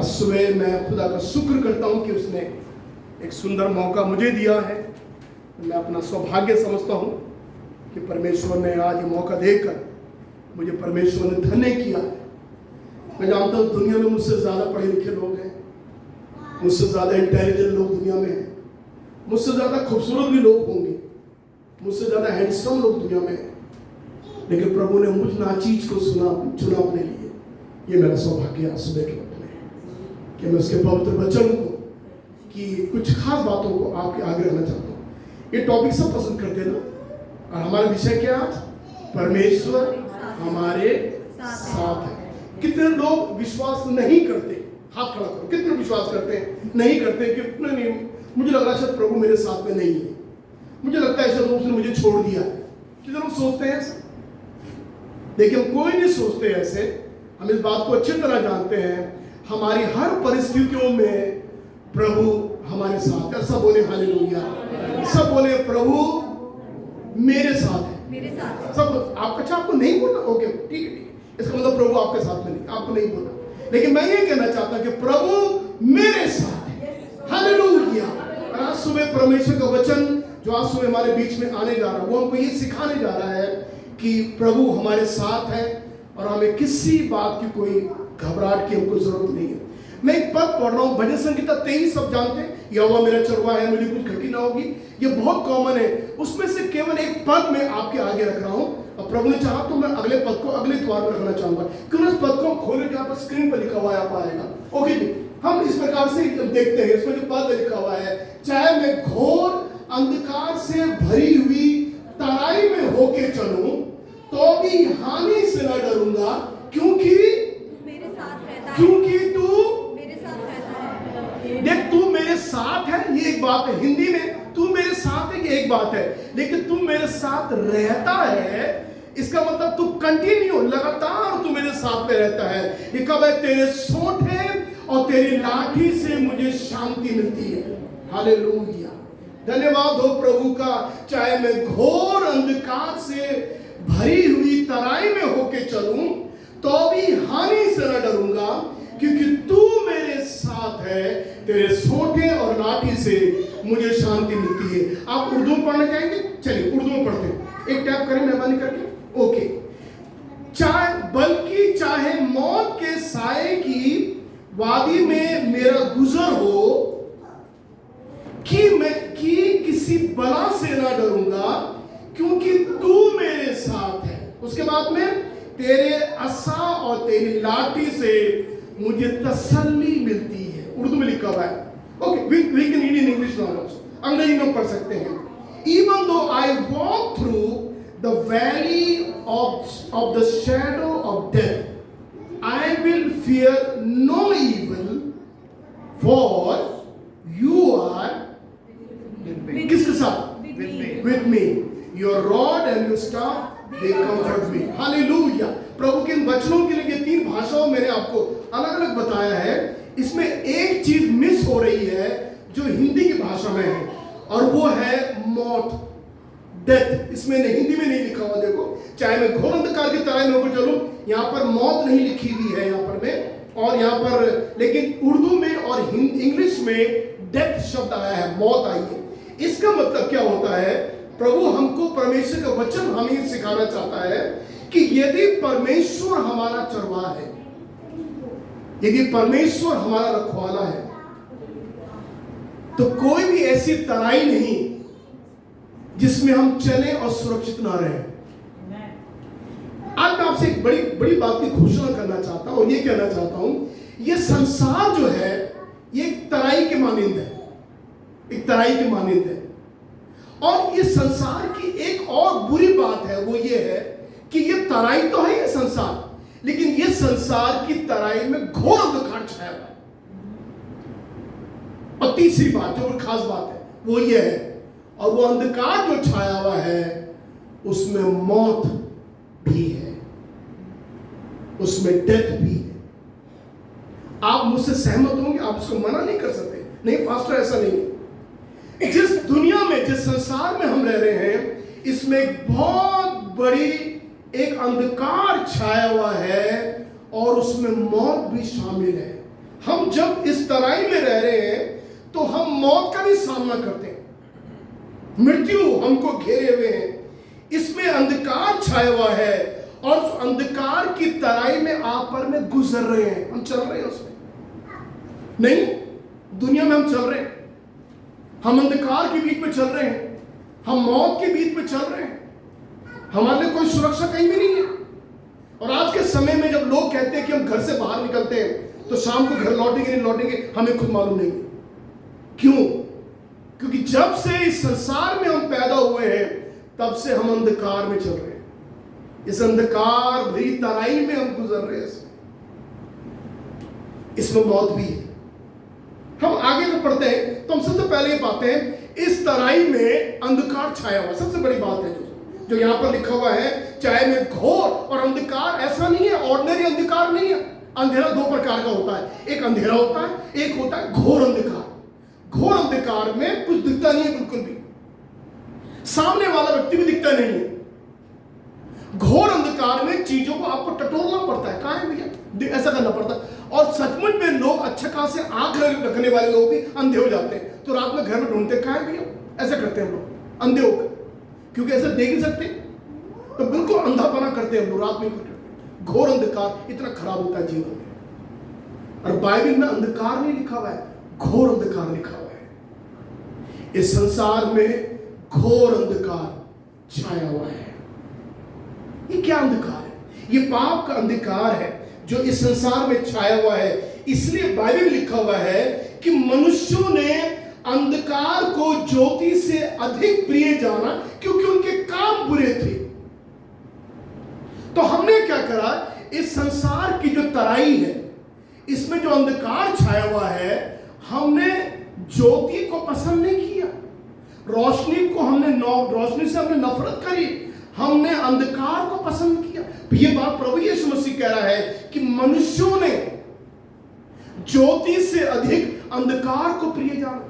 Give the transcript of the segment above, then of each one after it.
आज सुबह मैं खुदा का शुक्र करता हूँ कि उसने एक सुंदर मौका मुझे दिया है। मैं अपना सौभाग्य समझता हूँ कि परमेश्वर ने आज ये मौका देकर मुझे परमेश्वर ने धन्य किया है। मैं जानता हूँ दुनिया में मुझसे ज़्यादा पढ़े लिखे लोग हैं, मुझसे ज़्यादा इंटेलिजेंट लोग दुनिया में हैं, मुझसे ज़्यादा खूबसूरत भी लोग होंगे, मुझसे ज़्यादा हैंडसम लोग दुनिया में हैं, लेकिन प्रभु ने मुझ नाचीज को चुना अपने लिए। ये मेरा सौभाग्य आज सुबह के वक्त में कि मैं उसके पवित्र वचन को कि कुछ खास बातों को आपके आगे रखना चाहता हूँ। ये टॉपिक सब पसंद करते हैं ना, और हमारा विषय क्या आज? परमेश्वर हमारे साथ है। कितने लोग विश्वास नहीं करते? हाथ खड़ा करो, कितने विश्वास करते हैं? नहीं करते। कितने नहीं? मुझे लग रहा है शायद प्रभु मेरे साथ में नहीं है, मुझे लगता है शायद उसने मुझे छोड़ दिया है। कितने लोग सोचते हैं ऐसे? लेकिन कोई नहीं सोचते ऐसे। हम इस बात को अच्छी तरह जानते हैं, हमारी हर परिस्थितियों में प्रभु हमारे साथ है। सब बोले हालेलुया, सब बोले प्रभु मेरे साथ है, मेरे साथ है। सब आप अच्छा आपको नहीं बोलना? ओके ठीक है, इसका मतलब प्रभु आपके साथ में नहीं, आपको नहीं बोलना। लेकिन मैं ये कहना चाहता हूं कि प्रभु मेरे साथ है। हालेलुया। आज सुबह परमेश्वर का वचन जो आज सुबह हमारे बीच में आने जा रहा है, वो हमको ये सिखाने जा रहा है कि प्रभु हमारे साथ है और हमें किसी बात की कोई घबराहट की हमको जरूरत नहीं है। मैं एक पद पढ़ रहा हूँ, भजन संहिता 23 सब जानते हैं, यहोवा मेरा चरवा है, मुझे कुछ घटी ना होगी। ये बहुत कॉमन है। उसमें से केवल एक पद मैं आपके आगे रख रहा हूँ, और प्रभु ने चाहा तो मैं अगले पद को अगले द्वार पर रखना चाहूंगा। क्यों उस पद को खोले, जहाँ पर स्क्रीन पर लिखा हुआ है आप आएगा। ओके जी, हम इस प्रकार से देखते हैं। इसमें जो पद लिखा हुआ है, चाहे मैं घोर अंधकार से भरी हुई तराई में होके चलूं तो भी हानि से न डरूंगा, क्योंकि मेरे साथ रहता है। क्योंकि तू मेरे साथ रहता है। देख, तू मेरे साथ है, ये एक बात है। हिंदी में तू मेरे साथ है ये एक बात है, लेकिन तू मेरे साथ रहता है, इसका मतलब तू कंटिन्यू लगातार तू मेरे साथ में रहता है। ये कब है? तेरे सोंठे और तेरी लाठी से मुझे शांति मिलती है। हालेलुया, धन्यवाद हो प्रभु का। चाहे मैं घोर अंधकार से भरी हुई तराई में होके चलूं तो भी हानि से न डरूंगा, क्योंकि तू मेरे साथ है। तेरे सोंठे और लाठी से मुझे शांति मिलती है। आप उर्दू में पढ़ना चाहेंगे? चलिए उर्दू में पढ़ते हैं। एक टैप करें मेहरबानी करके। ओके। चाहे मौत के साए की वादी में मेरा गुजर हो, कि मैं किसी बला से ना डरूंगा, क्योंकि तू मेरे साथ है। उसके बाद में तेरे असा और तेरी लाठी से मुझे तसल्ली मिलती है। उर्दू में लिखा हुआ है। Okay, we can read in English now also, Angrezi में पढ़ सकते हैं। Even though I walk through the valley of the shadow of death, I will fear no evil, for you are किसके साथ? With me. Your rod and your staff, they comfort me. Hallelujah. प्रभु के इन वचनों के लिए ये 3 भाषाओं मैंने आपको अलग अलग बताया है। इसमें एक चीज मिस हो रही है जो हिंदी की भाषा में है, और वो है मौत, डेथ। इसमें हिंदी में नहीं लिखा हुआ। देखो, चाहे मैं घोर अंधकार की तराई में होकर चलूं, यहाँ पर मौत नहीं लिखी हुई है यहाँ पर में, और यहाँ पर लेकिन उर्दू में और इंग्लिश में डेथ शब्द आया है, मौत आई है। इसका मतलब क्या होता है? प्रभु हमको परमेश्वर का वचन हमें सिखाना चाहता है कि यदि परमेश्वर हमारा चरवाहा है, यदि परमेश्वर हमारा रखवाला है, तो कोई भी ऐसी तराई नहीं जिसमें हम चले और सुरक्षित ना रहे। आज मैं आपसे एक बड़ी बड़ी बात की घोषणा करना चाहता हूं, और ये कहना चाहता हूं, ये संसार जो है ये एक तराई के मानिंद है, एक तराई के मानिंद है। और इस संसार की एक और बुरी बात है, वो ये है कि ये तराई तो है ये संसार, लेकिन ये संसार की तराई में घोर अंधकार छाया हुआ है। और तीसरी बात जो खास बात है वो ये है, और वो अंधकार जो छाया हुआ है उसमें मौत भी है, उसमें डेथ भी है। आप मुझसे सहमत होंगे, आप उसको मना नहीं कर सकते। नहीं पास्टर, ऐसा नहीं है। जिस दुनिया में, जिस संसार में हम रह रहे हैं, इसमें एक बहुत बड़ी एक अंधकार छाया हुआ है, और उसमें मौत भी शामिल है। हम जब इस तराई में रह रहे हैं तो हम मौत का भी सामना करते हैं, मृत्यु हमको घेरे हुए हैं, इसमें अंधकार छाया हुआ है और उस अंधकार की तराई में आप पर में गुजर रहे हैं, हम चल रहे हैं उसमें। नहीं, दुनिया में हम चल रहे हैं, हम अंधकार के बीच में चल रहे हैं, हम मौत के बीच में चल रहे हैं, हमारे लिए कोई सुरक्षा कहीं भी नहीं है। और आज के समय में जब लोग कहते हैं कि हम घर से बाहर निकलते हैं तो शाम को घर लौटेंगे नहीं लौटेंगे, हमें खुद मालूम नहीं है। क्यों? क्योंकि जब से इस संसार में हम पैदा हुए हैं तब से हम अंधकार में चल रहे हैं, इस अंधकार भरी तराई में हम गुजर रहे हैं, इसमें मौत भी है। हम आगे जब पढ़ते हैं तो हम सबसे पहले ये पाते हैं इस तराई में अंधकार छाया हुआ। सबसे बड़ी बात है जो यहां पर लिखा हुआ है, चाहे में घोर और अंधकार, ऐसा नहीं है ऑर्डिनरी अंधकार नहीं है। अंधेरा दो प्रकार का होता है, एक अंधेरा होता है, एक होता है घोर अंधकार। घोर अंधकार में कुछ दिखता नहीं है, बिल्कुल भी सामने वाला व्यक्ति भी दिखता नहीं है। घोर अंधकार में चीजों को आपको टटोलना पड़ता है, कहां है भैया, ऐसा करना पड़ता है। और सचमुच में लोग अच्छे खासे आंख रखने वाले लोग भी अंधे हो जाते हैं, तो रात में घर में ढूंढते कहां है भैया, ऐसा करते हैं हम लोग अंधे होकर, क्योंकि ऐसे देख नहीं सकते, तो बिल्कुल अंधापना करते हैं हम लोग रात में करते हैं। घोर अंधकार इतना खराब होता है जीवन में। और बाइबल में अंधकार नहीं लिखा हुआ है, घोर अंधकार लिखा हुआ है। इस संसार में घोर अंधकार छाया हुआ है। ये क्या अंधकार है? ये पाप का अंधकार है जो इस संसार में छाया हुआ है। इसलिए बाइबल में लिखा हुआ है कि मनुष्यों ने अंधकार को ज्योति से अधिक प्रिय जाना, क्योंकि उनके काम बुरे थे। तो हमने क्या करा, इस संसार की जो तराई है, इसमें जो अंधकार छाया हुआ है, हमने ज्योति को पसंद नहीं किया, रोशनी को रोशनी से हमने नफरत करी, हमने अंधकार को पसंद किया। ये बात प्रभु यीशु मसीह कह रहा है कि मनुष्यों ने ज्योति से अधिक अंधकार को प्रिय जाना।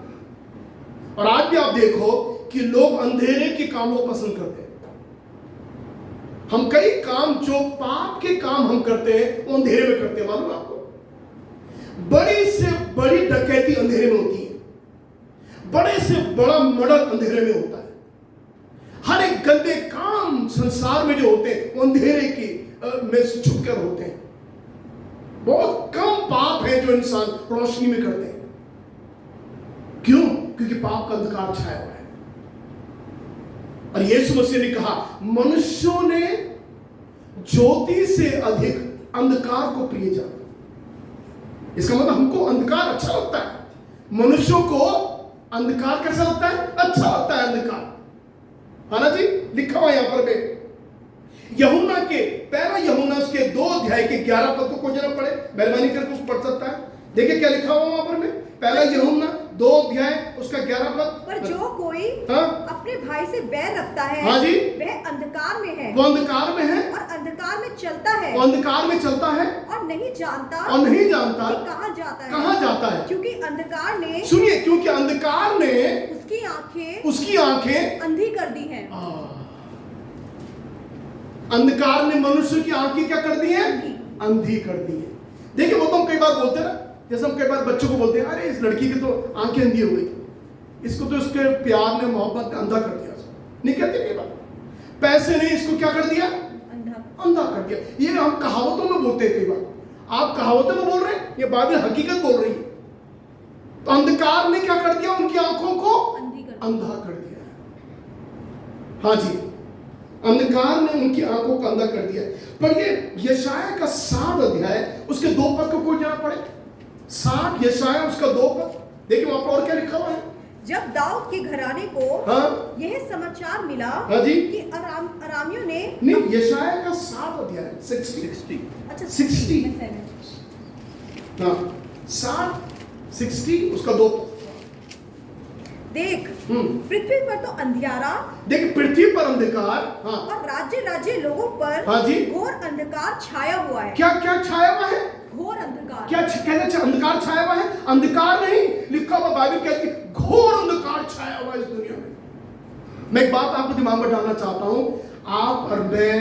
और आज भी आप देखो कि लोग अंधेरे के कामों को पसंद करते हैं। हम कई काम, जो पाप के काम हम करते हैं, वो अंधेरे में करते हैं, मालूम है आपको। बड़ी से बड़ी डकैती अंधेरे में होती है, बड़े से बड़ा मर्डर अंधेरे में होता है। हर एक गंदे काम संसार में जो होते हैं वो अंधेरे की में छुपकर होते हैं। बहुत कम पाप है जो इंसान रोशनी में करते हैं। क्यों? क्योंकि पाप का अंधकार छाया हुआ है। और यीशु मसीह ने कहा, मनुष्यों ने ज्योति से अधिक अंधकार को प्रिय जाना। इसका मतलब हमको अंधकार अच्छा लगता है, मनुष्यों को अंधकार कैसा लगता है? अच्छा लगता है अंधकार, है ना जी। लिखा हुआ यहां पर में यूहन्ना के पहला यूहन्ना उसके 2 अध्याय के 11 पद को कोई जरा पढ़े, मेहरबानी करके उसको पढ़ सकता है। देखिए क्या लिखा हुआ वहां पर में, पहला यूहन्ना 2 अध्याय उसका 11 पद। पर जो कोई अपने भाई से बैर रखता है, हाँ जी, वह अंधकार में है, वो अंधकार में है और अंधकार में चलता है, वो अंधकार में चलता है और नहीं जानता कि कहाँ जाता है, कहाँ जाता है। क्योंकि अंधकार ने, सुनिए, क्योंकि अंधकार ने उसकी आंखें अंधी कर दी हैं। अंधकार ने मनुष्य की आंखें क्या कर दी है? अंधी कर दी है। देखिए वो तो हम कई बार बोलते हैं ना, जैसे हम कई बार बच्चों को बोलते हैं, अरे इस लड़की की तो आंखें अंधी हो गई, इसको तो इसके प्यार ने, मोहब्बत ने अंधा कर दिया। नहीं कहते कई बार, पैसे ने इसको क्या कर दिया? अंधा कर दिया। ये हम कहावतों में बोलते हैं कई बार। आप कहावतों में बोल रहे हैं, ये बाइबल हकीकत बोल रही है। तो अंधकार ने क्या कर दिया? उनकी आंखों को अंधा कर दिया। हाँ जी, अंधकार ने उनकी आंखों को अंधा कर दिया। पर ये यशाया का 7 अध्याय उसके 2 पद को कोई जरा पढ़े। 7 यशाया उसका 2 पद, देखिए वहां पर और क्या लिखा हुआ है। जब दाऊद के घराने को यह समाचार मिला, हाँ जी, कि अरामियों ने, नहीं, यशाया का 7 अध्याय 60, अच्छा 60, हाँ 7:60 उसका 2 पद। देख पृथ्वी पर तो अंधियारा, देख पृथ्वी पर अंधकार, हाँ, और राज्य राज्य लोगों पर, हाँ जी, घोर अंधकार छाया हुआ है। क्या क्या छाया हुआ है? घोर अंधकार। क्या कहते हैं? अंधकार छाया हुआ है। अंधकार नहीं लिखा हुआ, बाइबल कहती है घोर अंधकार छाया हुआ है इस दुनिया में। मैं एक बात आपको दिमाग में डालना चाहता हूं, आप और मैं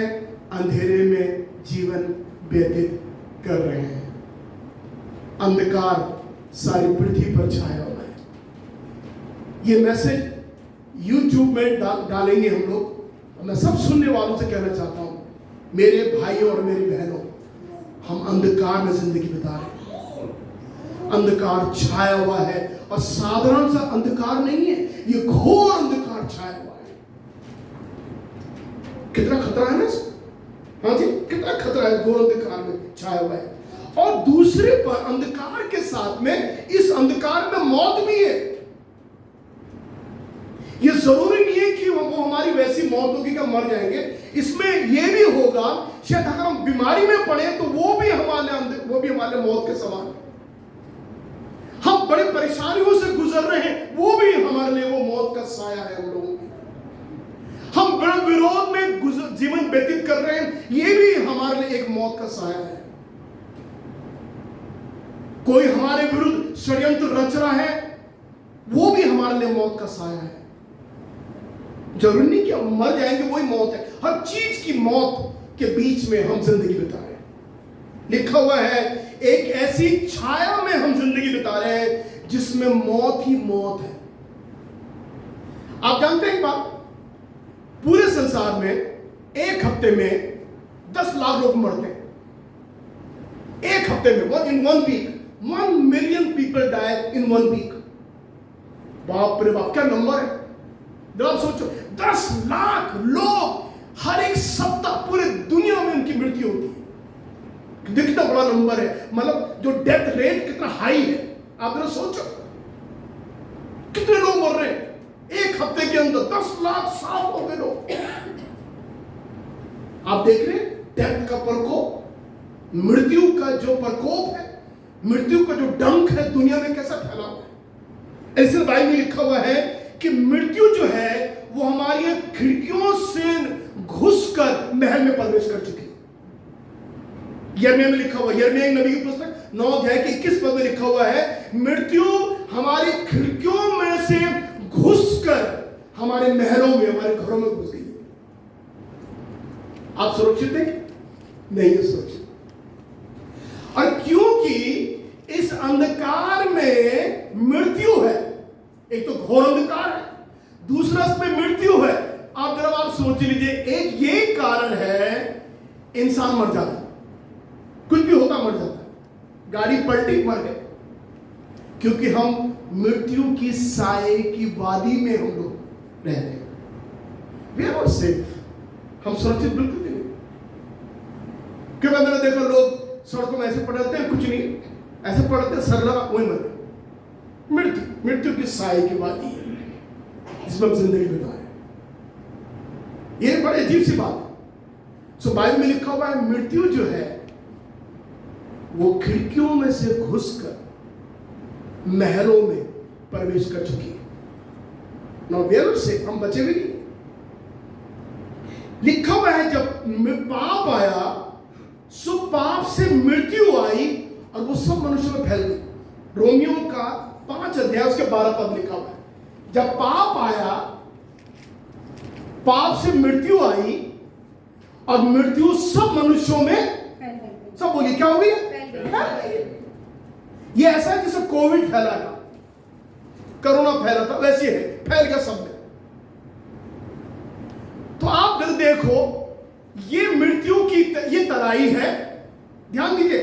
अंधेरे में जीवन व्यतीत कर रहे हैं। अंधकार सारी पृथ्वी पर छाया हुआ है। ये मैसेज YouTube में डालेंगे हम लोग। मैं सब सुनने वालों से कहना चाहता हूं, मेरे भाइयों और मेरी बहनों, हम अंधकार में जिंदगी बिता रहे हैं। अंधकार छाया हुआ है, और साधारण सा अंधकार नहीं है, ये घोर अंधकार छाया हुआ है। कितना खतरा है ना? हाँ जी, कितना खतरा है घोर अंधकार में छाया हुआ है। और दूसरे पर अंधकार के साथ में इस अंधकार में मौत भी है। ये जरूरी नहीं है कि वो हमारी वैसी मौत होगी कि हम मर जाएंगे। इसमें यह भी होगा, शायद अगर हम बीमारी में पड़े तो वो भी हमारे मौत के समान है। हम बड़ी परेशानियों से गुजर रहे हैं, वो भी हमारे लिए वो मौत का साया है। हम लोगों की हम बड़े विरोध में जीवन व्यतीत कर रहे हैं, ये भी हमारे लिए एक मौत का साया है। कोई हमारे विरुद्ध षड्यंत्र रच रहा है, वो भी हमारे लिए मौत का साया है। जरूरी नहीं कि हम मर जाएंगे, वही मौत है। हर चीज की मौत के बीच में हम जिंदगी बिता रहे हैं। लिखा हुआ है, एक ऐसी छाया में हम जिंदगी बिता रहे हैं जिसमें मौत ही मौत है। आप जानते हैं एक बात, पूरे संसार में एक हफ्ते में 10 लाख लोग मरते हैं। एक हफ्ते में, इन 1 वीक 1 मिलियन पीपल डाई इन 1 वीक। बाप रे बाप, क्या नंबर है। जब आप सोचो, 10 लाख लोग हर एक सप्ताह पूरे दुनिया में उनकी मृत्यु होती है। कितना बड़ा नंबर है, मतलब जो डेथ रेट कितना हाई है। आप जरा सोचो, कितने लोग मर रहे हैं एक हफ्ते के अंदर। 10 लाख साफ हो गए लोग। आप देख रहे हैं डेथ का प्रकोप, मृत्यु का जो प्रकोप है, मृत्यु का जो डंक है दुनिया में कैसा फैला हुआ है। ऐसे बाइबल में लिखा हुआ है कि मृत्यु जो है वो हमारी खिड़कियों से घुसकर महल में प्रवेश कर चुकी है। यिर्मयाह में लिखा हुआ, यिर्मयाह नबी की पुस्तक 9 अध्याय के 21 पद में लिखा हुआ है, मृत्यु हमारी खिड़कियों में से घुसकर हमारे महलों में, हमारे घरों में घुस गई है। आप सुरक्षित हैं? नहीं है सुरक्षित। और क्योंकि इस अंधकार में मृत्यु है, एक तो घोर अंधकार है, दूसरा इसमें मृत्यु है। आप जरा आप सोच लीजिए, एक ये कारण है इंसान मर जाता है, कुछ भी होता मर जाता है, गाड़ी पलटी मर गए, क्योंकि हम मृत्यु की साए की वादी में हम लोग रह रहे हैं। वी आर नॉट सेफ, हम सुरक्षित बिल्कुल भी नहीं। क्योंकि मैंने देखा लोग सड़कों में ऐसे पड़े होते हैं, कुछ नहीं ऐसे पड़ते हैं, सर लगा वही मर गए। मृत्यु की साए की वादी है जिसमें हम जिंदगी बिता रहे हैं। ये बड़ी अजीब सी बात है। सो बाइबल में लिखा हुआ है, मृत्यु जो है वो खिड़कियों में से घुसकर महलों में प्रवेश कर चुकी है। नॉट वेयर से हम बचे भी नहीं। लिखा हुआ है, जब पाप आया सो पाप से मृत्यु आई और वो सब मनुष्यों में फैल गई। रोमियो का 5 अध्याय उसके 12 पद लिखा हुआ है, जब पाप आया, पाप से मृत्यु आई और मृत्यु सब मनुष्यों में फैल गई। सब बोलिए क्या हो गई? ये ऐसा है जैसे कोविड फैला था, कोरोना फैला था, वैसे है, फैल गया सब में। तो आप जब देखो, ये मृत्यु की ये तराई है, ध्यान दीजिए,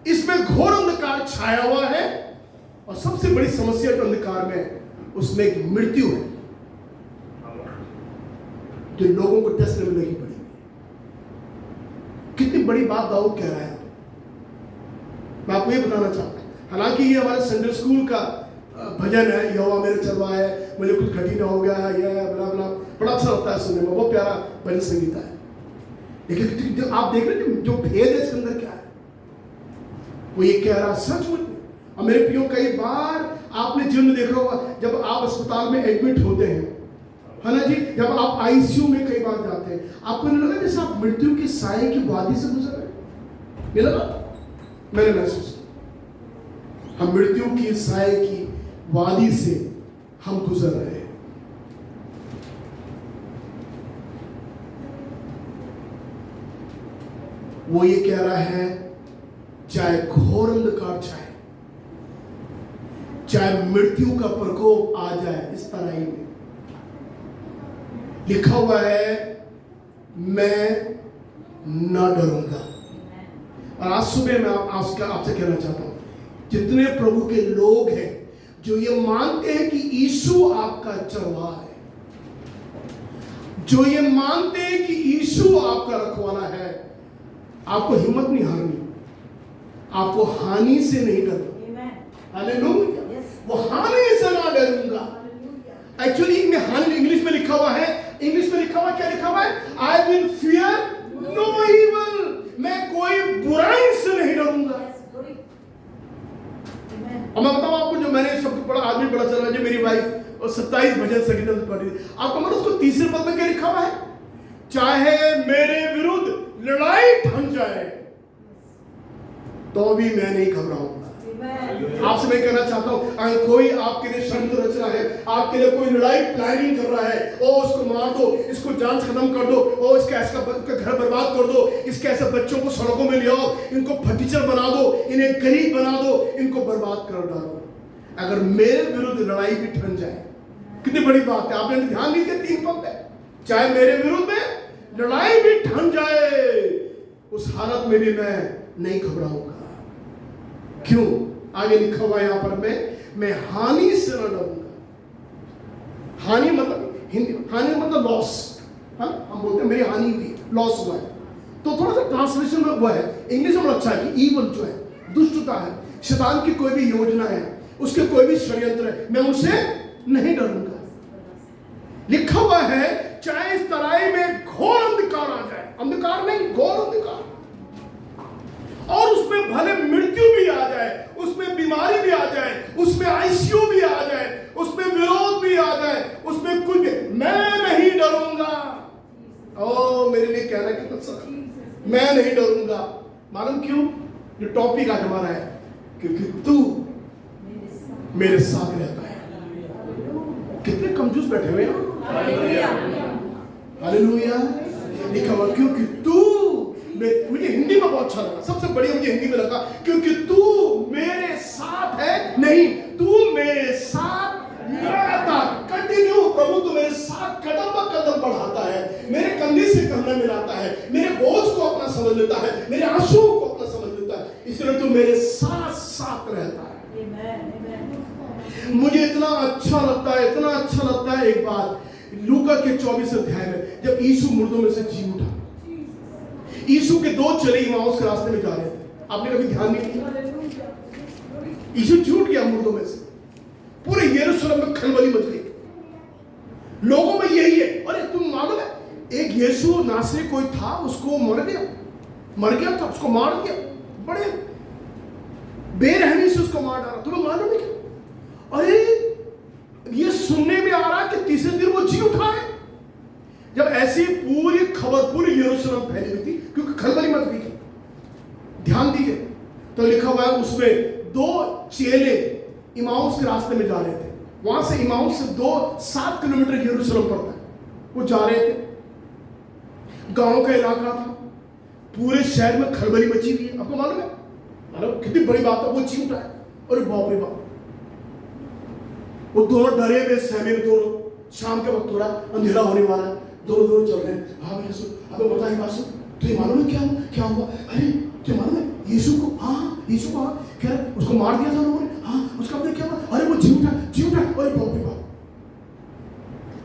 इसमें घोर अंधकार छाया हुआ है। और सबसे बड़ी समस्या जो अंधकार में है, उसमें एक मृत्यु है जो लोगों को डसने में लगी पड़ी। कितनी बड़ी बात दाऊद कह रहा है, मैं आपको ये बताना चाहता हूं। हालांकि ये हमारे संडे स्कूल का भजन है, यहोवा मेरे चरवाहा है, मुझे कुछ कठिन हो गया, ये बला बला, बड़ा अच्छा लगता है सुनने में, बहुत प्यारा भजन संगीत है। लेकिन आप देख रहे हैं जो भेद है इसके अंदर क्या है, वो ये कह रहा सचमुच। और मेरे प्रियो, कई बार आपने जीवन में देखा होगा, जब आप अस्पताल में एडमिट होते हैं, है ना जी, जब आप आईसीयू में कई बार जाते हैं, आपको नहीं लगा जैसे आप मृत्यु की साए की वादी से गुजर रहे? नहीं लगा? मैंने महसूस किया, हम मृत्यु की साए की वादी से हम गुजर रहे हैं। वो ये कह रहा है, चाहे घोर अंधकार छाए, चाहे मृत्यु का प्रकोप आ जाए इस तराई में, लिखा हुआ है मैं न डरूंगा। और आज सुबह मैं आपसे कहना चाहता हूं, जितने प्रभु के लोग हैं जो ये मानते हैं कि यीशु आपका चरवाहा है, जो ये मानते हैं कि यीशु आपका रखवाला है, आपको हिम्मत नहीं हारनी, आपको हानि से नहीं डरना। हालेलुया। वो हानि से ना डरूंगा। एक्चुअली में हानि इंग्लिश में लिखा हुआ है, इंग्लिश में लिखा हुआ क्या लिखा हुआ है? I will fear no evil, मैं कोई बुराई से नहीं डरूंगा। और मैं बताऊं आपको, जो मैंने शब्द पढ़ा, आदमी पढ़ा चला, जो मेरी वाइफ और 27 भजन संगीत पढ़ी, आपको मतलब उसको तीसरे पद में क्या लिखा हुआ है? चाहे मेरे विरुद्ध लड़ाई ठन जाए तो भी मैं नहीं घबराऊंगा। आपसे मैं कहना चाहता हूं, अगर कोई आपके लिए षड्यंत्र रच रहा है, आपके लिए कोई लड़ाई प्लानिंग कर रहा है, ओ उसको मार दो, इसको जान से खत्म कर दो, ओ इसका ऐसा घर बर्बाद कर दो, इसके ऐसे बच्चों को सड़कों में ले आओ, इनको फटीचर बना दो, इन्हें गरीब बना दो, इनको बर्बाद कर डालो, अगर मेरे विरुद्ध लड़ाई भी ठन जाए, कितनी बड़ी बात है। आपने ध्यान नहीं दिया 3 पद है, चाहे मेरे विरुद्ध में लड़ाई भी ठन जाए, उस हालत में भी मैं नहीं घबराऊंगा। क्यों? आगे लिखा हुआ है यहां पर, मैं हानि से न डरूंगा। हानि मतलब हिंदी, हानि मतलब लॉस, हम बोलते हैं मेरी हानि हुई, लॉस हुआ है, तो थोड़ा सा ट्रांसलेशन में हुआ है, इंग्लिश में अच्छा है कि ईवल जो है, दुष्टता है, शैतान की कोई भी योजना है, उसके कोई भी षड्यंत्र है, मैं उनसे नहीं डरूंगा। लिखा हुआ है चाहे इस तराई में घोर अंधकार आ जाए, अंधकार नहीं, घोर अंधकार, और उसमें भले मृत्यु भी आ जाए, उसमें बीमारी भी आ जाए, उसमें आईसीयू भी आ जाए, उसमें विरोध भी आ जाए, उसमें कुछ भी, मैं नहीं डरूंगा। ओ मेरे लिए कहना कितना सर, मैं नहीं डरूंगा। मालूम क्यों? जो टॉपिक आज हमारा है, क्योंकि तू मेरे साथ रहता है। कितने कंजूस बैठे हुए हैं। हालेलुया। लिखा हुआ क्योंकि तू, मुझे हिंदी में बहुत अच्छा लगा, सबसे बढ़िया मुझे हिंदी में लगा, क्योंकि तू मेरे साथ है, नहीं तू मेरे साथ रहता। कंटिन्यू, प्रभु तू मेरे साथ कदम ब कदम बढ़ाता है, मेरे कंधे से कंधा मिलाता है, मेरे बोझ को अपना समझ लेता है, मेरे आंसुओं को अपना समझ लेता है, इसलिए तू मेरे साथ साथ रहता है। मुझे इतना अच्छा लगता है, इतना अच्छा लगता है। एक बात लूका के 24 अध्याय में, जब यीशु मुर्दों में से जी उठा, यीशु के 2 चेले इमाउस के रास्ते में जा रहे थे, आपने कभी ध्यान नहीं किया? यीशु झूठ गया मुर्दों में से, पूरे यरूशलेम में खलबली मच गई, लोगों में यही है। अरे तुम मालूम है, एक यीशु नासरी कोई था, उसको मर गया था, उसको मार दिया, बड़े बेरहमी से उसको मार डाला। तुम्हें मालूम है क्या? अरे ये सुनने में आ रहा है कि तीसरे दिन वो जी उठा है। जब ऐसी पूरी खबर पूरी यरूशलेम फैली हुई थी, क्योंकि खलबली मच गई थी, ध्यान दीजिए, तो लिखा हुआ है उसमें 2 चेले इमाउस के रास्ते में जा रहे थे। वहां से इमाउस से 7 किलोमीटर यरूशलेम पड़ता है, वो जा रहे थे, गांव का इलाका था, पूरे शहर में खलबली मची हुई है। आपको मालूम है? मालूम कितनी बड़ी बात है, वो जी उठा है। अरे बाप रे बाप, वो दोनों डरे हुए सहमे में, दोनों शाम के वक्त थोड़ा अंधेरा होने वाला है, दोनों चल रहे हैं। हाँ यीशु, अबे बता ये बात सुन, तुझे मालूम है क्या हुआ? अरे तुझे मालूम है यीशु को? हाँ यीशु को, कह रहे उसको मार दिया था लोगों ने। हाँ उसका अपने क्या हुआ? अरे वो जी उठा। अरे बाप रे बाप,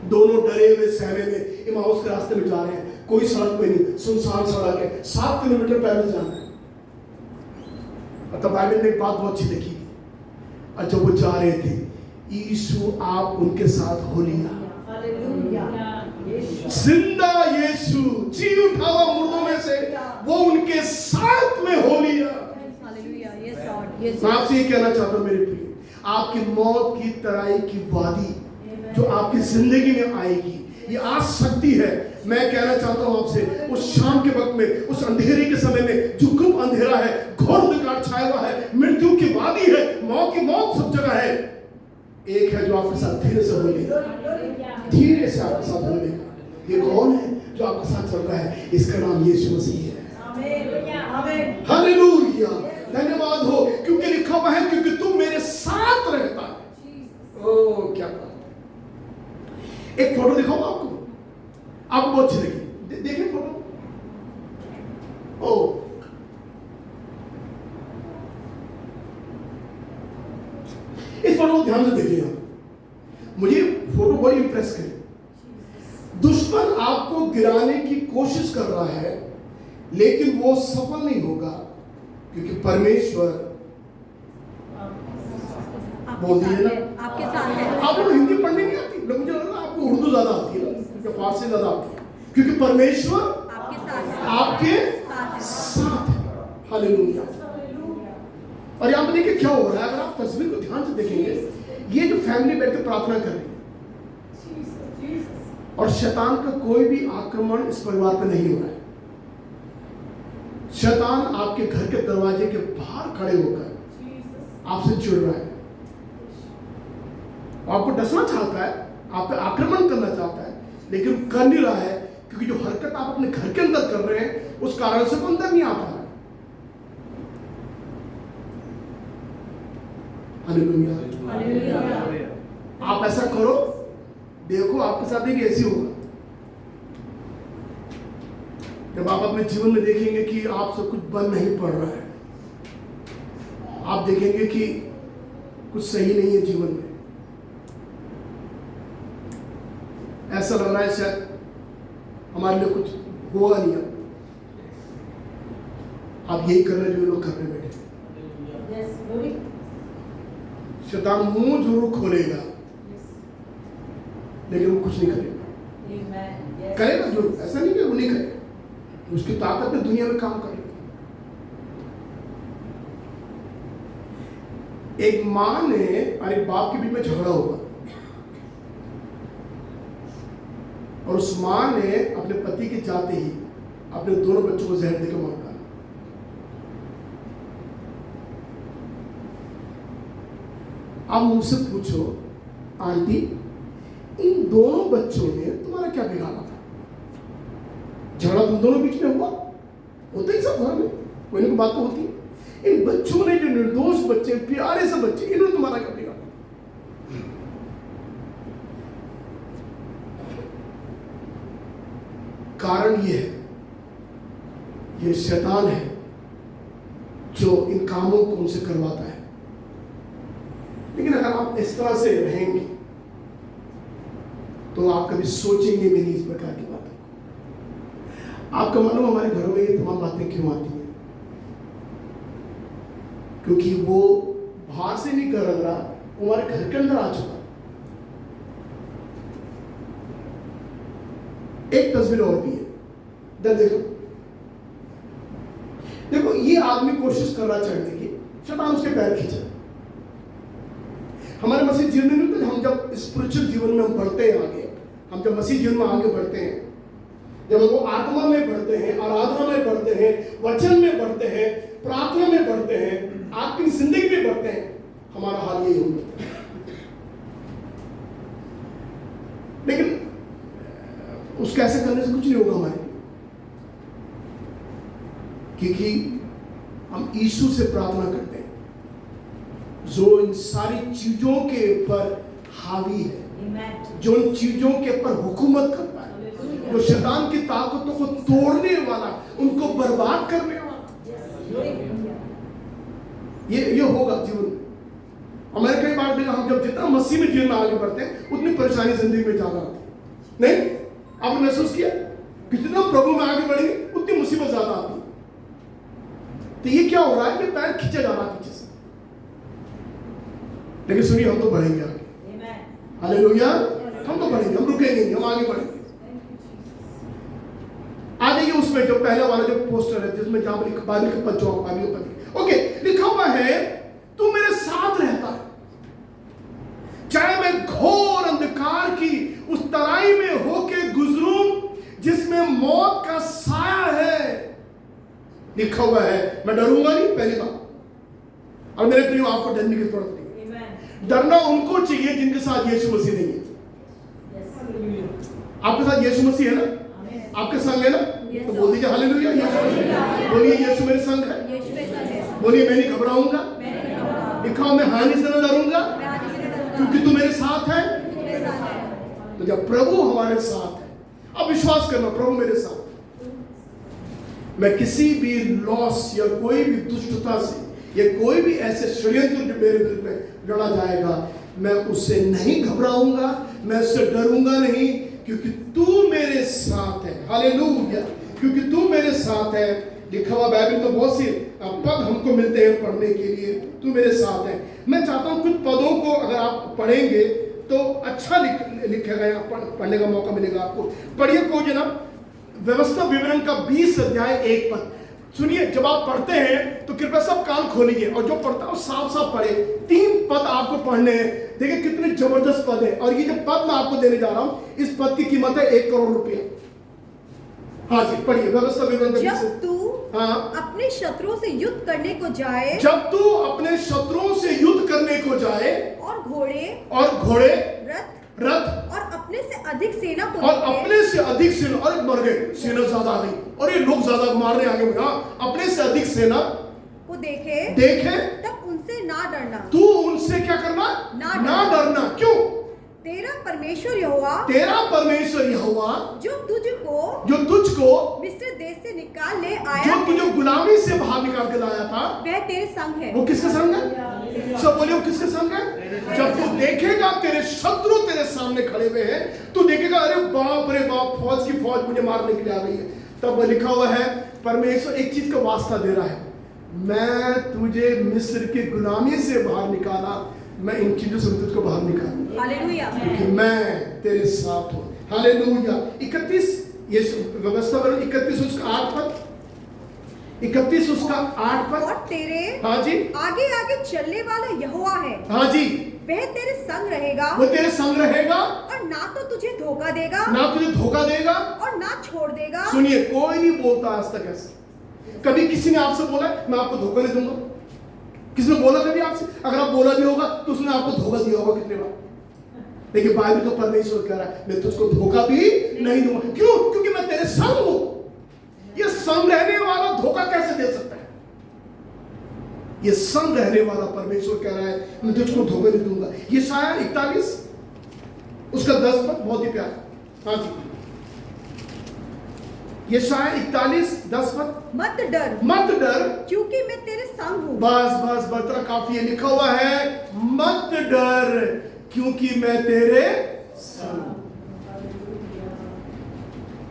दोनों डरे हुए सहमे में इमाउस के रास्ते में जा रहे हैं, कोई सड़क पे नहीं, सुनसान सड़क है, 7 किलोमीटर पैदल जाना है। तब बाइबल में एक बात बहुत अच्छी लिखी, और जब वो जा रहे थे, यीशु आप उनके साथ हो लिया। जिंदा यीशु जी उठा हुआ मुर्दों में से, वो उनके साथ में हो लिया। मैं आपसे ये कहना चाहता हूं मेरे प्रिय, आपकी मौत की तराई की वादी जो आपकी जिंदगी में आएगी, ये आ सकती है। मैं कहना चाहता हूं आपसे, उस शाम के वक्त में, उस अंधेरे के समय में, जो गुम अंधेरा है, घोर अंधकार छाया हुआ है, मृत्यु की वादी है, मौत की मौत सब जगह है, एक है जो आपके साथ धीरे से बोलेगा, धीरे से आपके साथ बोलेगा। ये कौन है जो आपके साथ चल रहा है? इसका नाम यीशु मसीह है। हालेलुया, धन्यवाद हो, क्योंकि लिखा हुआ है क्योंकि तू मेरे साथ रहता है। ओ इस फोटो को ध्यान से देखिएगा, मुझे फोटो बड़ी इंप्रेस करी। दुश्मन आपको गिराने की कोशिश कर रहा है, लेकिन वो सफल नहीं होगा, क्योंकि परमेश्वर बोल दिए ना, आपके साथ है। आप लोग हिंदी पढ़ने नहीं आती, मुझे लग रहा है आपको उर्दू ज्यादा आती है ना, फारसी ज्यादा आती है, क्योंकि परमेश्वर आपके साथ है, आपके साथ है। हालेलुया। और यहाँ पे देखिए क्या हो रहा है, अगर आप तस्वीर को ध्यान से देखेंगे, ये जो फैमिली बैठ के प्रार्थना कर रही है, और शैतान का कोई भी आक्रमण इस परिवार पे नहीं हो रहा है। शैतान आपके घर के दरवाजे के बाहर खड़े होकर आपसे चिढ़ रहा है, आपको डसना चाहता है, आप पे आक्रमण करना चाहता है, लेकिन कर नहीं रहा है, क्योंकि जो हरकत आप अपने घर के अंदर कर रहे हैं उस कारण से वो अंदर नहीं आ पा रहा है। हालेलुया। आप ऐसा करो, देखो आपके साथ एक ऐसी होगा, जब आप अपने जीवन में देखेंगे कि आपसे कुछ बन नहीं पड़ रहा है, आप देखेंगे कि कुछ सही नहीं है जीवन में, ऐसा लग रहा है शायद हमारे लिए कुछ होगा नहीं। आप यही कर रहे हैं जो लोग करने बैठे। शैतान मुंह जरूर खोलेगा, लेकिन वो कुछ नहीं करेगा। करेगा जरूर, ऐसा नहीं कि वो नहीं करेगा, उसकी ताकत में दुनिया में काम करेगा। एक माँ ने और एक बाप के बीच में झगड़ा हुआ, और उस माँ ने अपने पति के जाते ही अपने दोनों बच्चों को जहर देकर मार डाला। आप मुझसे पूछो, आंटी, इन दोनों बच्चों ने तुम्हारा क्या बिगाड़ा था? झगड़ा तुम दोनों बीच में हुआ, होता ही सब घर में, कोई ना कोई बात तो होती है। इन बच्चों ने, जो निर्दोष बच्चे, प्यारे से बच्चे, इन्होंने तुम्हारा क्या बिगाड़ा? कारण ये है, ये शैतान है जो इन कामों को उनसे करवाता है। लेकिन अगर आप इस तरह से रहेंगे तो आप कभी सोचेंगे भी नहीं इस प्रकार की बातें। आपका मालूम हमारे घरों में ये तमाम बातें क्यों आती हैं? क्योंकि वो बाहर से नहीं कर रहा, वो हमारे घर के अंदर आ चुका। एक तस्वीर और भी है, इधर देखो। देखो, ये आदमी कोशिश कर रहा चढ़ने की, शैतान उसके पैर खींचा। हमारे मसीह जीवन में नहीं, हम जब स्पिरिचुअल जीवन में हम बढ़ते हैं आगे, हम जब मसीह जीवन में आगे बढ़ते हैं, जब वो आत्मा में बढ़ते हैं, आराधना में बढ़ते हैं, वचन में बढ़ते हैं, प्रार्थना में बढ़ते हैं, आत्मिक जिंदगी में बढ़ते हैं, हमारा हाल यही होता है। लेकिन उसके ऐसे करने से कुछ नहीं होगा हमारे, क्योंकि हम यीशु से प्रार्थना करते हैं जो इन सारी चीजों के ऊपर हावी है, जो इन चीजों के ऊपर हुकूमत करता है, जो शैतान की ताकतों को तोड़ने वाला, उनको बर्बाद करने वाला। ये होगा जीवन में। और मैंने कई बार देखा, हम जब जितना मसीह में जीवन में आगे बढ़ते हैं, उतनी परेशानी जिंदगी में ज्यादा आती है। नहीं, आपने महसूस किया कि जितना प्रभु में आगे बढ़ेंगे उतनी मुसीबत ज्यादा आती है। तो ये क्या हो रहा है कि पैर खींचे जा रहा है पीछे से। लेकिन सुनिए, हम तो बढ़ेंगे आगे। हालेलुया, हम तो बढ़ेंगे, हम रुकेंगे नहीं, हम आगे बढ़ेंगे। आ जाइए उसमें जो पहला वाला जो पोस्टर है, जिसमें जहां पर बाइबल के पद, ओके, लिखा हुआ है, तू मेरे साथ रहता है, चाहे मैं घोर अंधकार की उस तराई में होके गुजरूं जिसमें मौत का साया है। लिखा हुआ है, मैं डरूंगा नहीं, पहली बात। और मेरे प्रियो, आपको डरने की जरूरत नहीं। डरना उनको चाहिए जिनके साथ यीशु मसीह नहीं है। आपके साथ यीशु मसीह है ना, आपके संग है ना, तो बोल दीजिए हालेलुया, बोलिए यीशु मेरे संग है, बोलिए मैं नहीं घबराऊंगा, लिखा मैं हानि से न डरूंगा क्योंकि तू मेरे साथ है। तो जब प्रभु हमारे साथ है, अब विश्वास करना, प्रभु मेरे साथ, मैं किसी भी लॉस या कोई भी दुष्टता से या कोई भी ऐसे षड्यंत्र जो मेरे विरुद्ध में लड़ा जाएगा, मैं उससे नहीं घबराऊंगा, मैं उससे डरूंगा नहीं, क्योंकि तू मेरे साथ है। हालेलुया, क्योंकि तू मेरे साथ है। लिखा हुआ बाइबल में बहुत सी पद हमको मिलते हैं पढ़ने के लिए, तू मेरे साथ है। मैं चाहता हूं कुछ पदों को अगर आप पढ़ेंगे तो अच्छा लिखेगा, यहाँ पढ़ने का मौका मिलेगा आपको। पढ़िए कोई जनाब, व्यवस्था विवरण का 20 अध्याय 1 पद। सुनिए, जब आप पढ़ते हैं तो कृपया सब कान खोलिए और जो पढ़ता है वो साफ साफ पढ़े। 3 पद आपको पढ़ने हैं। देखिए कितने जबरदस्त पद है, और ये जो पद मैं आपको देने जा रहा हूं, इस पद की कीमत है 1 करोड़ रुपया। हाँ जी, पढ़िए व्यवस्था विवरण। जब तू अपने शत्रुओं से युद्ध करने को जाए, जब तू अपने शत्रुओं से युद्ध करने को जाए, और घोड़े रथ और अपने से अधिक सेना को और अपने से अधिक सेना, और मर गए, सेना ज्यादा आ गई और ये लोग ज्यादा मारने आगे। अपने से अधिक सेना को देखे तब उनसे ना डरना। तू उनसे क्या करना? ना डरना। क्यों? तेरा परमेश्वर यहोवा जो तुझको मिस्र देश से निकाल ले आया, जो तुझे गुलामी से बाहर निकाल के लाया था, वह तेरे संग है। वो किसके संग है? सब बोलिए, वो किसके संग है? जब तू देखेगा तेरे शत्रु तेरे सामने खड़े हुए हैं, तू देखेगा अरे बाप रे बाप, फौज की फौज मुझे मारने के लिए आ गई है। तब लिखा हुआ है परमेश्वर एक चीज का वास्ता दे रहा है, मैं तुझे मिस्र की गुलामी से बाहर निकाला, मैं इन चीजों से तुझको बाहर निकालूंगा, हालेलुया, क्योंकि मैं तेरे साथ हूं। हालेलुया। 31 ये व्यवस्था 31 उसका 8 पद, 31 उसका 8 पद। और तेरे हाँ जी आगे आगे चलने वाला यहोवा है। हाँ जी, वह तेरे संग रहेगा, वो तेरे संग रहेगा, और ना तो तुझे धोखा देगा, और ना छोड़ देगा। सुनिए, कोई नहीं बोलता आज तक ऐसे। कभी किसी ने आपसे बोला मैं आपको धोखा नहीं दूंगा? किसी ने बोला कभी आपसे? अगर आप बोला भी होगा तो उसने आपको धोखा दिया होगा कितने बार। लेकिन बाइबल का परमेश्वर कह रहा है मैं तुझको धोखा भी नहीं दूंगा। क्यों? क्योंकि मैं तेरे संग हूं। ये संग रहने वाला धोखा कैसे दे सकता है? ये संग रहने वाला परमेश्वर कह रहा है मैं तुझको धोखा नहीं दूंगा। ये शायद 41 उसका 10 पद बहुत ही प्यारा। हाँ जी, ये शायद 41 10 पद। मत डर क्योंकि मैं तेरे संग हूं। बस बड़ा काफी है। लिखा हुआ है मत डर क्योंकि मैं तेरे संग हूं।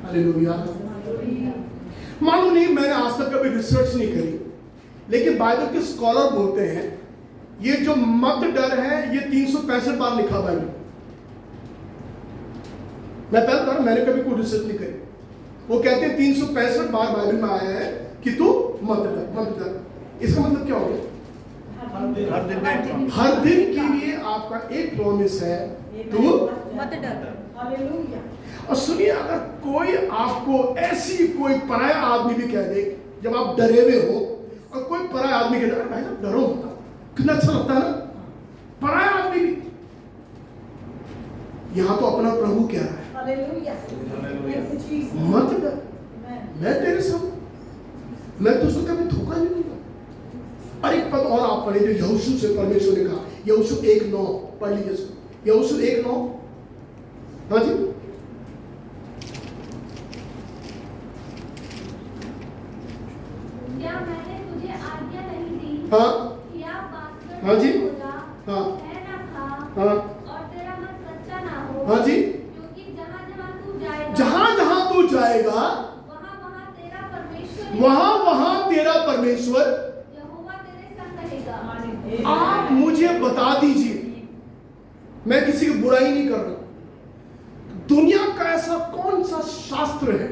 हालेलुया। मालूम नहीं, मैंने आज तक कभी रिसर्च नहीं करी, लेकिन बाइबल के स्कॉलर बोलते हैं ये जो मत डर है ये 365 बार लिखा बाइबल। मैं पहले बार मैंने कभी कोई रिसर्च नहीं करी। वो कहते हैं 365 बार बाइबल में आया है कि तू मत डर। इसका मतलब क्या हो गया? हर दिन के लिए आपका एक प्रॉमिस है, तू मत डर। हालेलुया। और सुनिए, अगर कोई आपको ऐसी कोई पराया आदमी भी कह दे जब आप डरे हुए हो, और कोई पराया आदमी कह दे भाई साहब डरो मत, कितना अच्छा लगता है ना? पराया आदमी भी। यहां तो अपना प्रभु कह रहा है मत डर, मैं तेरे संग, मैं तुझको कभी धोखा नहीं दूंगा। और एक पद और आप पढ़े जो यहोशू से परमेश्वर ने कहा, यहोशू 1:9 पढ़ लीजिए इसको। यहोशू 1:9। हाँ जी, क्या मैंने तुझे आज्ञा नहीं दी? हाँ कि आप बात हाँ जी, हाँ, हाँ और तेरा मन कच्चा ना हो। हाँ जी, क्योंकि जहां तू जाएगा वहां तेरा परमेश्वर यहोवा तेरे संग रहेगा। आप मुझे बता दीजिए, मैं किसी की बुराई नहीं कर रहा, दुनिया का ऐसा कौन सा शास्त्र है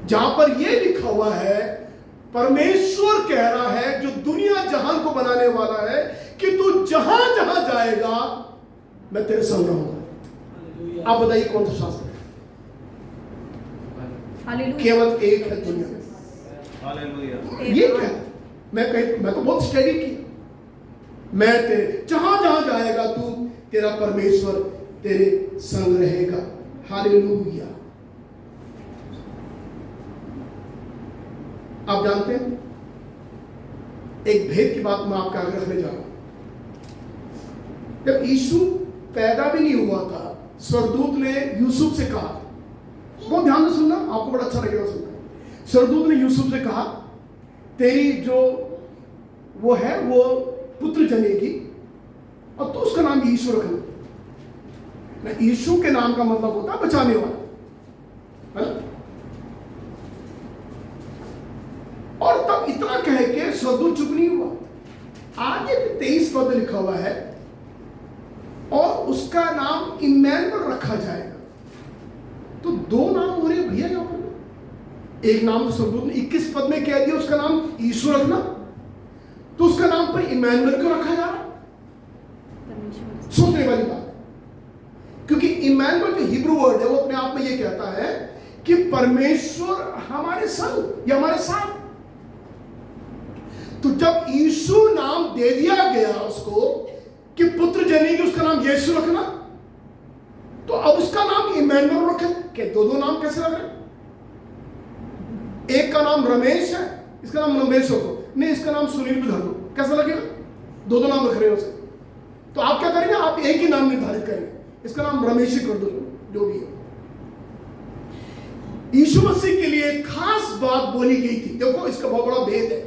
जहां पर यह लिखा हुआ है, परमेश्वर कह रहा है जो दुनिया जहान को बनाने वाला है कि तू जहां जहां जाएगा मैं तेरे संग रहूंगा। आप बताइए कौन सा शास्त्र है? केवल एक है दुनिया में। ये क्या है? मैं तो बहुत स्टडी किया। मैं तेरे जहां जहां जाएगा तू, तेरा परमेश्वर तेरे संग रहेगा। हालेलुया। आप जानते हैं एक भेद की बात मैं आपके आगे रखने जा रहा हूं। जब यीशु पैदा भी नहीं हुआ था, स्वर्गदूत ने यूसुफ से कहा, बहुत ध्यान से सुनना, आपको बड़ा अच्छा लगेगा सुनकर। स्वर्गदूत ने यूसुफ से कहा, तेरी जो वो है वो पुत्र जनेगी और तो उसका नाम यीशु रखना। यीशु के नाम का मतलब होता है बचाने वाला, है ना। और तब इतना कह के स्वर्गदूत चुप नहीं हुआ। आगे 23 पद लिखा हुआ है, और उसका नाम इम्मानुएल रखा जाएगा। तो दो नाम हो रहे हैं भैया यहां पर। एक नाम तो स्वर्गदूत ने 21 पद में कह दिया उसका नाम यीशु रखना, तो उसका नाम पर इम्मानुएल क्यों रखा जा रहा? सोचने वाली बात है, क्योंकि इम्मानुएल जो हिब्रू वर्ड है वो अपने आप में ये कहता है कि परमेश्वर हमारे संग या हमारे साथ। तो जब यीशु नाम दे दिया गया उसको कि पुत्र जनेगी, उसका नाम यीशु रखना, तो अब उसका नाम इम्मानुएल रखे। क्या दो नाम कैसे लग रहे? एक का नाम रमेश है, इसका नाम रमेश रखो, नहीं इसका नाम सुनील भी धर दो, कैसा लगेगा? दो नाम रख रहे हो उसे। तो आप क्या करेंगे? आप एक ही नाम निर्धारित करेंगे, इसका नाम रमेश ही कर दो, जो भी है। यीशु मसीह के लिए खास बात बोली गई थी। देखो इसका बहुत बड़ा भेद है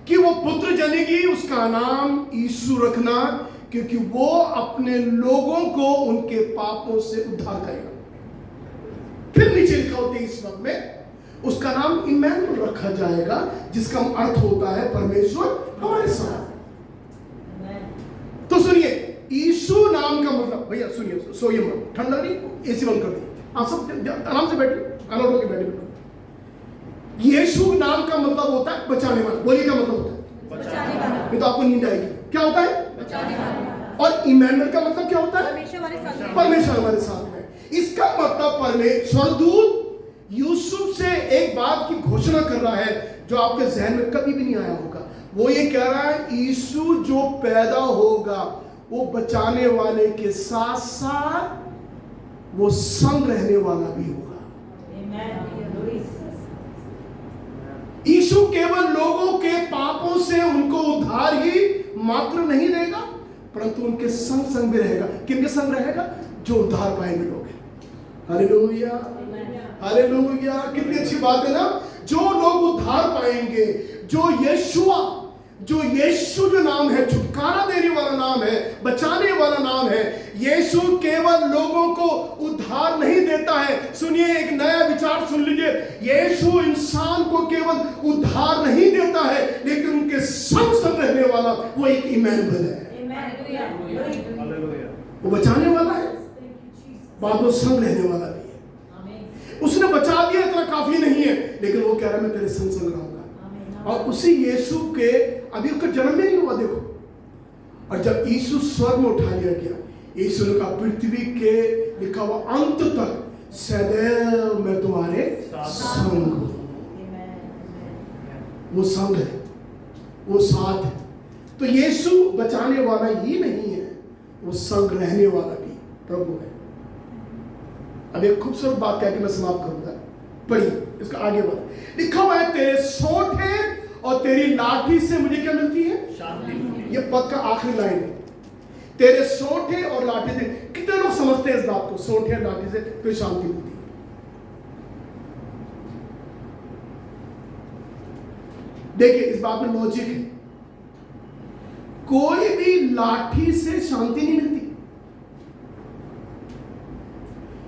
कि वो पुत्र जनेगी, उसका नाम यीशु रखना, क्योंकि वो अपने लोगों को उनके पापों से उद्धार करेगा। फिर नीचे लिखा होता है इस वक्त में, उसका नाम इम्मानुएल रखा जाएगा, जिसका अर्थ होता है परमेश्वर हमारे साथ। तो सुनिए, यीशु नाम का मतलब, भैया सुनिए, सोइए मत, ठंड लग रही, एसी बंद कर दी, आप सब आराम से बैठिए, अलर्ट होकर बैठिए। यीशु नाम का मतलब होता है बचाने वाला। बोलिए क्या मतलब होता है? बचाने वाला। नहीं तो आपको नींद आएगी। क्या होता है? बचाने वाला। और इम्मानुएल का मतलब क्या होता है? परमेश्वर हमारे साथ। परमेश्वर हमारे साथ में। इसका मतलब परमेश्वर दूत यूसुफ से एक बात की घोषणा कर रहा है जो आपके जहन में कभी भी नहीं आया होगा। वो ये कह रहा है, यीशु जो पैदा होगा वो बचाने वाले के साथ साथ वो संग रहने वाला भी होगा। यीशु केवल लोगों के पापों से उनको उद्धार ही मात्र नहीं देगा, परंतु उनके संग संग भी रहेगा। किनके संग रहेगा? जो उद्धार पाएंगे लोग। Hallelujah, hallelujah. कितनी अच्छी बात है ना। जो लोग उद्धार पाएंगे, जो यीशु जो नाम है, छुटकारा देने वाला नाम है, बचाने वाला नाम है। यीशु केवल लोगों को उद्धार नहीं देता है। सुनिए, एक नया विचार सुन लीजिए। यीशु इंसान को केवल उद्धार नहीं देता है, लेकिन उनके संग संग रहने वाला वो एक इम्मानुएल है। वो बचाने वाला है, बाद में संग रहने वाला भी है। उसने बचा दिया, इतना काफी नहीं है, लेकिन वो कह रहा है मैं तेरे संग संग रहूंगा। और उसी यीशु के अभी उसका जन्म में नहीं हुआ, देखो। और जब यीशु स्वर्ग में उठा लिया गया, यीशु ने कहा पृथ्वी के लिखा हुआ अंत तक सदैव मैं तुम्हारे संग हूं। वो संग है, वो साथ है। तो यीशु बचाने वाला ही नहीं है, वो संग रहने वाला भी प्रभु है। अब एक खूबसूरत बात कह के मैं समाप्त करूंगा। पढ़िए इसका आगे वाला लिखा हुआ है, तेरे सोंठे और तेरी लाठी से मुझे क्या मिलती है? शांति। ये पद का आखिरी लाइन है, तेरे सोंठे और लाठी से। कितने लोग समझते हैं इस बात को? सोंठे और लाठी से कोई शांति मिलती है। देखिए इस बात में लॉजिक है। कोई भी लाठी से शांति नहीं मिलती।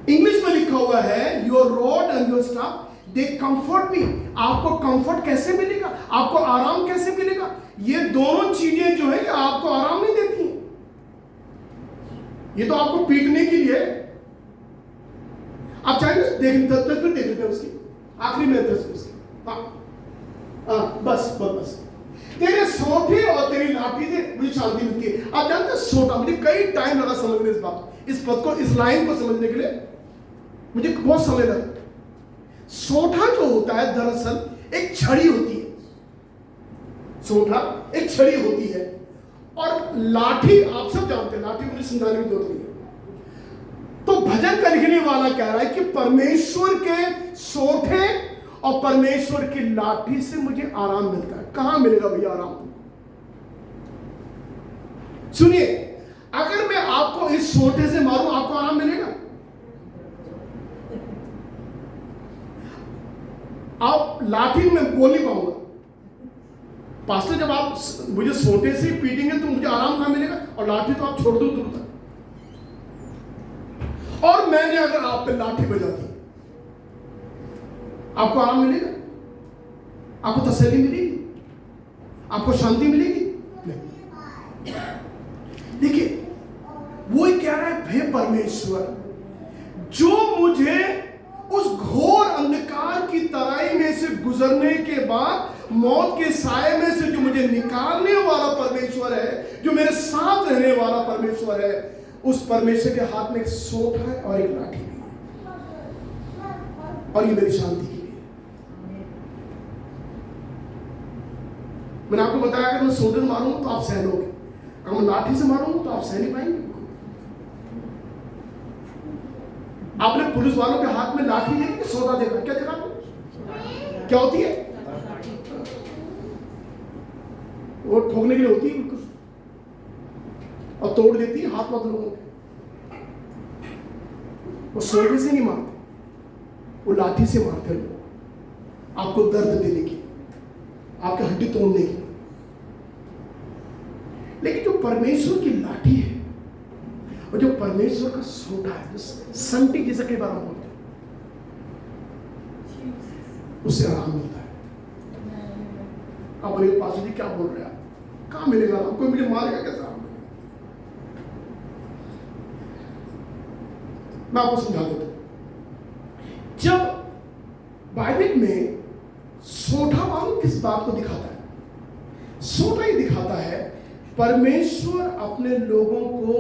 इंग्लिश में लिखा हुआ है, your rod and your staff they comfort me. आपको कंफर्ट कैसे मिलेगा? आपको आराम कैसे मिलेगा? ये दोनों चीजें जो है ये आपको आराम नहीं देती हैं। ये तो आपको पीटने के लिए। आप चाहेंगे देख लेते हैं उसकी आखिरी में उसकी। बस तेरे सोंठे और तेरी लाठी से मुझे शांति मिलती है। आप जानते सोटा, मुझे कई टाइम लगा समझने इस पद को, इस लाइन को समझने के लिए मुझे बहुत समय लगा। सोठा जो होता है दरअसल एक छड़ी होती है। सोठा एक छड़ी होती है और लाठी आप सब जानते हैं, लाठी मुझे समझाने की जरूरत नहीं है। तो भजन का लिखने वाला कह रहा है कि परमेश्वर के सोठे और परमेश्वर की लाठी से मुझे आराम मिलता है। कहां मिलेगा भैया आराम? सुनिए, अगर मैं आपको इस सोठे से मारूं आपको आराम मिलेगा? आप लाठी में बोल नहीं पाऊंगा। पास्टर जब आप मुझे सोटे से पीटेंगे तो मुझे आराम कहां मिलेगा, और लाठी तो आप छोड़ दो दूर तक। और मैंने अगर आप पे लाठी बजा दी, आपको आराम मिलेगा? आपको तसल्ली मिलेगी? आपको शांति मिलेगी? नहीं। देखिए वो ही कह रहा है, हे परमेश्वर, जो मुझे उस घोर अंधकार की तराई में से गुजरने के बाद मौत के साए में से जो मुझे निकालने वाला परमेश्वर है, जो मेरे साथ रहने वाला परमेश्वर है, उस परमेश्वर के हाथ में एक सोट है और एक लाठी भी है, और ये मेरी शांति के लिए। मैंने आपको बताया, अगर मैं सोटे से मारूंगा तो आप सह लोगे, अगर मैं लाठी से मारूंगा तो आप सह नहीं पाएंगे। आपने पुलिस वालों के हाथ में लाठी देखी कि सोटा देखा? क्या देखा? क्या होती है? वो ठोकने के लिए होती है बिल्कुल, और तोड़ देती है हाथ पाथ लोगों के। वो सोटे से नहीं मारते, वो लाठी से मारते लोग, आपको दर्द देने की, आपके हड्डी तोड़ने की। लेकिन जो परमेश्वर की लाठी है और जो परमेश्वर का सोटा है, जो संटी जैसा कई बार हम बोलते हैं, उससे आराम मिलता है। आप बोलेंगे पास्टर जी क्या बोल रहे हैं आप? कहां मिलेगा? कोई मुझे मारेगा कैसा? मैं आपको समझा देता हूं। जब बाइबल में सोटा मालूम किस बात को दिखाता है? सोटा ही दिखाता है परमेश्वर अपने लोगों को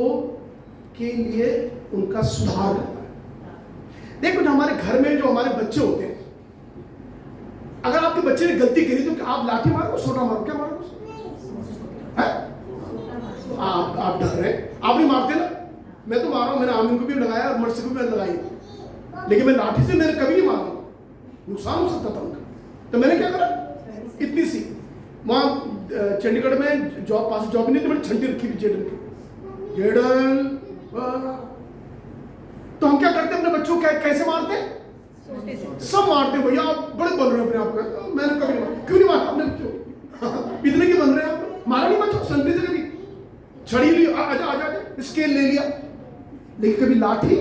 के लिए उनका सुधार करता है। देखो, जो हमारे घर में जो हमारे बच्चे होते हैं, अगर आपके बच्चे ने गलती करी तो क्या आप लाठी मारो, सोटा मारो? क्या मारो? आप डर रहे, आप नहीं मारते ना? मैं तो मारा हूं, मैंने आमिन को भी लगाया और मर्सी को भी लगाई, लेकिन मैं लाठी से मैंने कभी नहीं मारा, नुकसान हो सकता था उनका। तो मैंने क्या करा, इतनी सी वहां चंडीगढ़ में जॉब पास जॉब नहीं थी, मैंने छंटी रखी थी जेडन। तो हम क्या करते अपने बच्चों को? कैसे मारते? सब मारते भैया, आप बड़े बन रहे हैं अपने आप को। मैंने कभी नहीं मारा। क्यों नहीं मारा अपने बच्चों? इतने की बन रहे हैं आप? मारा नहीं बच्चों, संटी से कभी छड़ी ली, आजा आजा, स्केल ले लिया, लेकिन कभी लाठी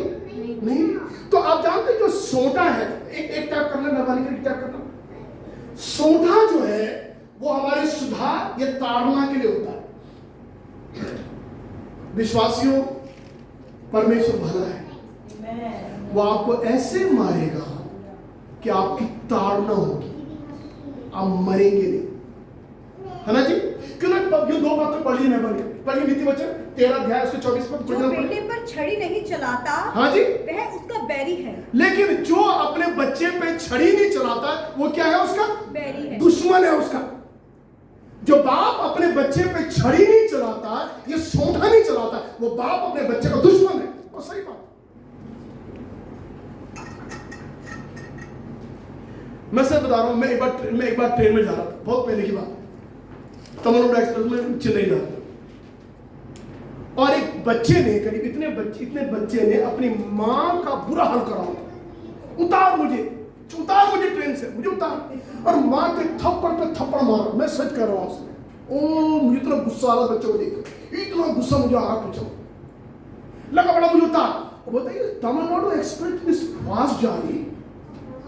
नहीं। तो आप जानते जो सोटा है, एक टाइप करना, मेहरबानी करके टाइप करना। सोटा जो है वो हमारे सुधार या ताड़ना के लिए होता है। विश्वासियों, परमेश्वर भला है, वो आपको ऐसे मारेगा कि आपकी ताड़ना होगी, आप मरेंगे नहीं, है ना जी? क्यों ना ये दो बातें पढ़ी मैं बन पढ़ी नीति वचन 13 अध्याय उसके 24 पद। जो बेटे पर छड़ी नहीं चलाता, हाँ जी, वह उसका बैरी है। लेकिन जो अपने बच्चे पे छड़ी नहीं चलाता, वो क्या है? उसका बैरी है, दुश्मन है उसका। जो बाप अपने बच्चे पे छड़ी नहीं चलाता, ये सोटा नहीं चलाता, वो बाप अपने बच्चे का दुश्मन है। वो सही बात। मैं सर बता रहा हूं, मैं एक बार ट्रेन में जा रहा था, बहुत पहले की बात, तमिलनाडु एक्सप्रेस में चेन्नई जा रहा था, और एक बच्चे ने, करीब इतने बच्चे ने अपनी मां का बुरा हाल करा, उतार मुझे ट्रेन से, मुझे उतार, और मां के थप्पड़ पे थप्पड़ मारा। मैं सच कर रहा हूं उसने। ओ, मुझे इतना गुस्सा आ रहा बच्चों को देखकर, इतना गुस्सा मुझे आ रहा, पूछो लगा बड़ा, मुझे उतार। और बताइए, तमिलनाडु एक्सप्रेस इस फास्ट जा रही,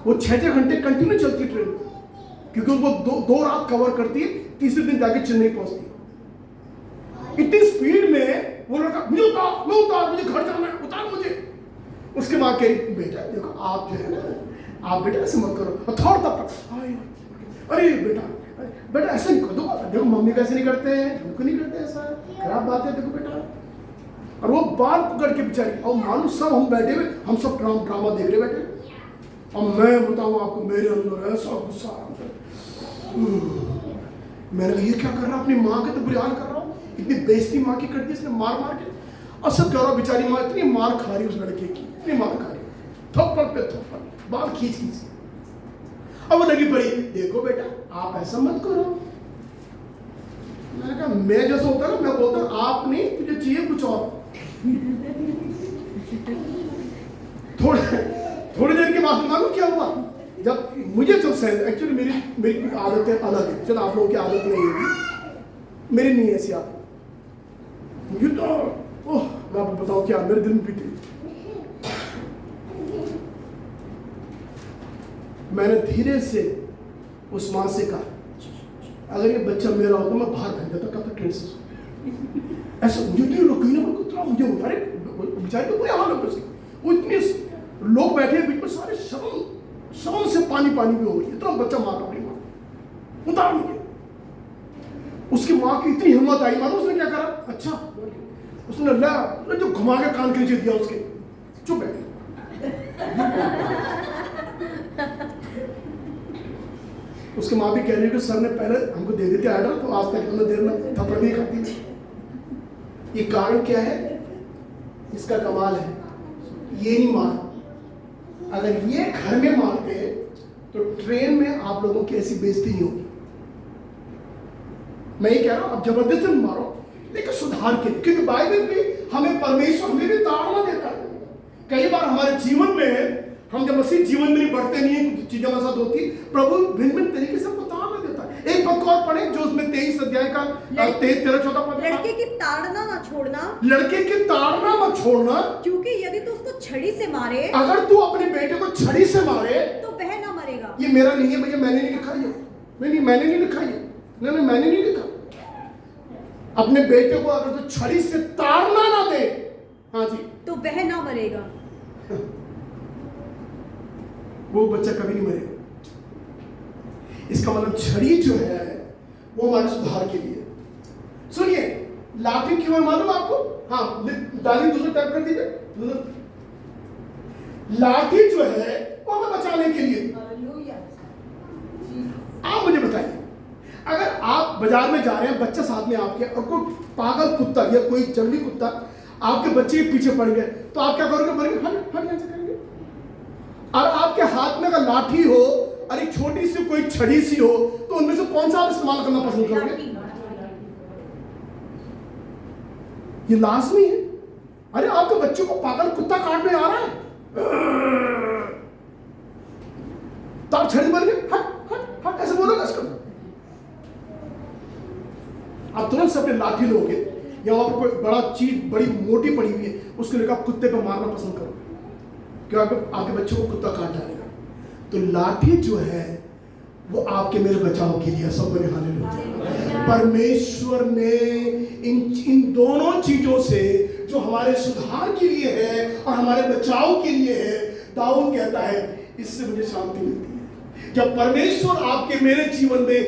वो 6 घंटे कंटिन्यू चलती ट्रेन, क्योंकि वो दो रात कवर करती है, तीसरे दिन जाके चेन्नई पहुंचती। इतनी स्पीड में वो लड़का, मुझे उतार, मुझे घर जाना है, उतार मुझे। उसके माँ कही, बेटा देखो, आप जो है ना, आप बेटा ऐसे मत करो, थोड़ा तक, अरे बेटा ऐसे नहीं करो, देखो मम्मी कैसे नहीं करते हैं, क्यों नहीं करते ऐसा, खराब बात है, देखो बेटा। और वो बाल पकड़ के बेचारी, और मानो सब हम बैठे हुए, हम सब ड्रामा देख रहे बैठे, और मैं बताऊं आपको, मेरे अंदर ऐसा गुस्सा आ रहा। मैंने कहा, ये क्या कर रहा, अपनी माँ के तो बुरे हाल कर रहा हूँ, इतनी बेइज्जती माँ की कर दी इसने, मार के, और सब कह रहा बेचारी माँ इतनी मार खा रही उस लड़के की, इतनी मार खा रही, थप्पड़ पे थप्पड़, बाल खींच। अब वो लगी पड़ी, देखो बेटा आप ऐसा मत करो। मैंने कहा, मैं जैसा होता ना, मैं बोलता आप नहीं, तुझे चाहिए कुछ और। थोड़ी देर के बाद मालूम क्या हुआ, जब एक्चुअली मेरी आदतें अलग है, चलो आप लोगों की आदत नहीं होगी, मेरी नहीं ऐसी आदत। मुझे तो मैं आपको बताऊं क्या मेरे दिल में बीते। मैंने धीरे से उस माँ से कहा, अगर ये बच्चा मेरा होता मैं बाहर फेंक देता, कब तक ट्रेन से ऐसा मुझे तो कहीं ना कहीं मुझे अरे बेचारे तो बुरे हाल होते उसके, वो इतने लोग बैठे हैं बीच में, सारे शर्म से पानी भी हो गई, इतना बच्चा मारा अपनी माँ उतार मुझे। उसकी माँ की इतनी हिम्मत आई, मानो उसने क्या करा, अच्छा उसने अल्लाह जो घुमा के कान के नीचे दिया उसके, चुप है। उसकी माँ भी कह रही है कि सर ने पहले हमको दे देते आर्डर, तो आज तक इतना देर में थप्पड़ नहीं खाती है। ये कारण क्या है, इसका कमाल है, ये नहीं मारा। अगर ये घर में मारते तो ट्रेन में आप लोगों की ऐसी बेइज्जती नहीं होगी। मैं ये कह रहा हूं, अब जबरदस्ती मारो लेकिन सुधार के लिए, क्योंकि बाइबल भी हमें परमेश्वर हमें भी ताड़ना देता है। कई बार हमारे जीवन में हम जब मसीह जीवन में नहीं बढ़ते नहीं है, कुछ चीजें हमारे साथ होती, प्रभु भिन्न भिन्न तरीके से हमको ताड़ना देता है। एक पद को और पढ़े जो उसमें 23 अध्याय का 13-14 पद। लड़के की ताड़ना ना छोड़ना, लड़के की ताड़ना मत छोड़ना, क्योंकि यदि तू उसको छड़ी से मारे, अगर तू अपने बेटे को छड़ी से मारे तो वह ना मरेगा। ये मेरा नहीं है भैया, मैंने नहीं लिखा ये, नहीं मैंने नहीं लिखा ये, नहीं मैंने नहीं लिखा। अपने बेटे को अगर तू छड़ी से ताड़ना ना दे, हाँ जी, तो वह ना मरेगा। वो बच्चा कभी नहीं मरेगा। इसका मतलब छड़ी जो है वो हमारे सुधार के लिए। सुनिए, लाठी क्यों है मालूम आपको? हाँ, डाली दूसरा टाइप कर दीजिए। लाठी जो है वो हमें बचाने के लिए। आप मुझे बताइए, अगर आप बाजार में जा रहे हैं, बच्चा साथ में आपके, और कोई पागल कुत्ता या कोई जंगली कुत्ता आपके बच्चे के पीछे पड़ गए, तो आप क्या करोगे? बोलेंगे हट हट, ऐसे करेंगे। और आपके हाथ में अगर लाठी हो और एक छोटी सी कोई छड़ी सी हो, तो उनमें से कौन सा आप इस्तेमाल करना पसंद करोगे? ये लाजमी है। अरे आपके बच्चों को पागल कुत्ता काटने आ रहा है, तो आप छड़ी बोलेंगे हट हट हट, ऐसे बोलोगे इसको? आप तुरंत से अपने लाठी लोगे, या वहां पर कोई बड़ा चीज बड़ी मोटी पड़ी हुई है, उसको लेकर आप कुत्ते पे मारना पसंद करोगे, क्यों? आपके बच्चों को कुत्ता काट डालेगा। तो लाठी जो है वो आपके मेरे बचाव के लिए। सब बोले हालेलुया। परमेश्वर ने इन दोनों चीजों से जो हमारे सुधार के लिए है और हमारे बचाव के लिए है, दाऊद कहता है इससे मुझे शांति मिलती है। जब परमेश्वर आपके मेरे जीवन में